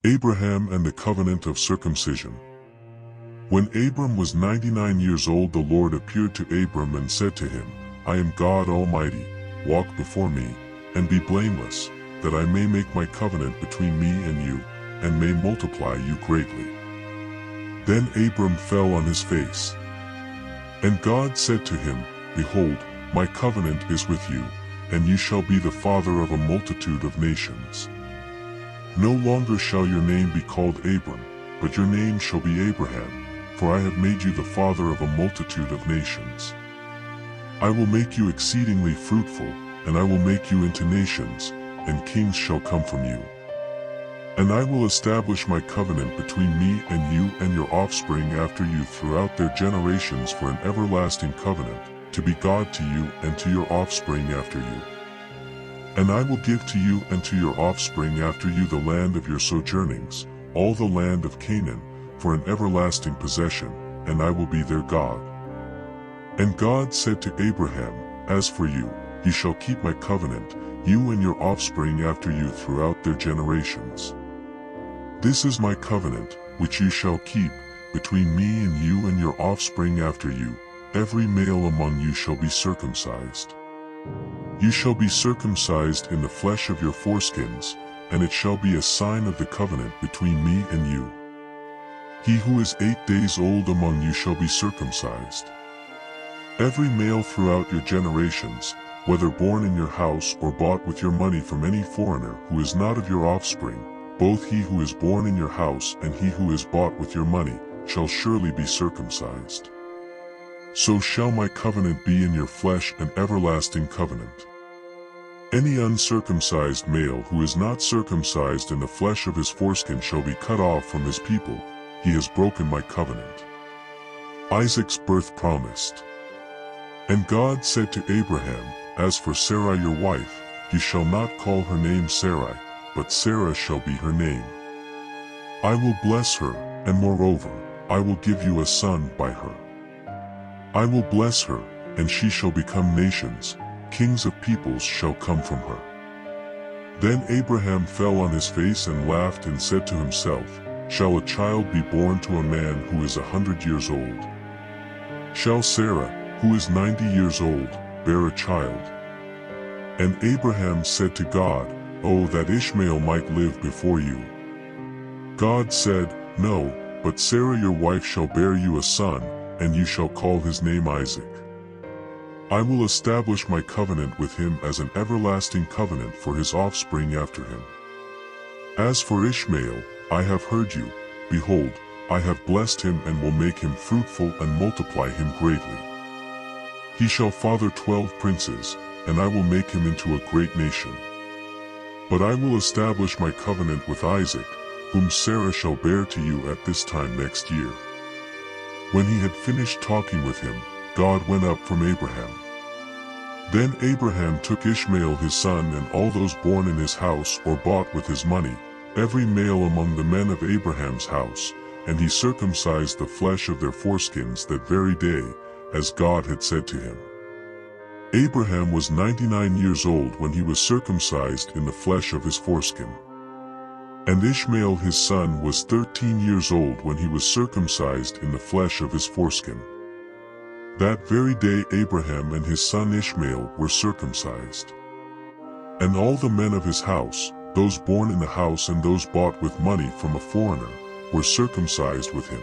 Abraham and the covenant of circumcision. When Abram was 99 years old, the Lord appeared to Abram and said to him, I am God Almighty, walk before me, and be blameless, that I may make my covenant between me and you, and may multiply you greatly. Then Abram fell on his face. And God said to him, Behold, my covenant is with you, and you shall be the father of a multitude of nations. No longer shall your name be called Abram, but your name shall be Abraham, for I have made you the father of a multitude of nations. I will make you exceedingly fruitful, and I will make you into nations, and kings shall come from you. And I will establish my covenant between me and you and your offspring after you throughout their generations for an everlasting covenant, to be God to you and to your offspring after you. And I will give to you and to your offspring after you the land of your sojournings, all the land of Canaan, for an everlasting possession, and I will be their God. And God said to Abraham, As for you, you shall keep my covenant, you and your offspring after you throughout their generations. This is my covenant, which you shall keep, between me and you and your offspring after you. Every male among you shall be circumcised. You shall be circumcised in the flesh of your foreskins, and it shall be a sign of the covenant between me and you. He who is 8 days old among you shall be circumcised. Every male throughout your generations, whether born in your house or bought with your money from any foreigner who is not of your offspring, both he who is born in your house and he who is bought with your money, shall surely be circumcised. So shall my covenant be in your flesh, an everlasting covenant. Any uncircumcised male who is not circumcised in the flesh of his foreskin shall be cut off from his people. He has broken my covenant. Isaac's birth promised. And God said to Abraham, As for Sarai your wife, you shall not call her name Sarai, but Sarah shall be her name. I will bless her, and moreover, I will give you a son by her. I will bless her, and she shall become nations, kings of peoples shall come from her. Then Abraham fell on his face and laughed and said to himself, Shall a child be born to a man who is 100 years old? Shall Sarah, who is 90 years old, bear a child? And Abraham said to God, Oh, that Ishmael might live before you. God said, No, but Sarah your wife shall bear you a son, and you shall call his name Isaac. I will establish my covenant with him as an everlasting covenant for his offspring after him. As for Ishmael, I have heard you. Behold, I have blessed him and will make him fruitful and multiply him greatly. He shall father 12 princes, and I will make him into a great nation. But I will establish my covenant with Isaac, whom Sarah shall bear to you at this time next year. When he had finished talking with him, God went up from Abraham. Then Abraham took Ishmael his son and all those born in his house or bought with his money, every male among the men of Abraham's house, and he circumcised the flesh of their foreskins that very day, as God had said to him. Abraham was 99 years old when he was circumcised in the flesh of his foreskin. And Ishmael his son was 13 years old when he was circumcised in the flesh of his foreskin. That very day Abraham and his son Ishmael were circumcised. And all the men of his house, those born in the house and those bought with money from a foreigner, were circumcised with him.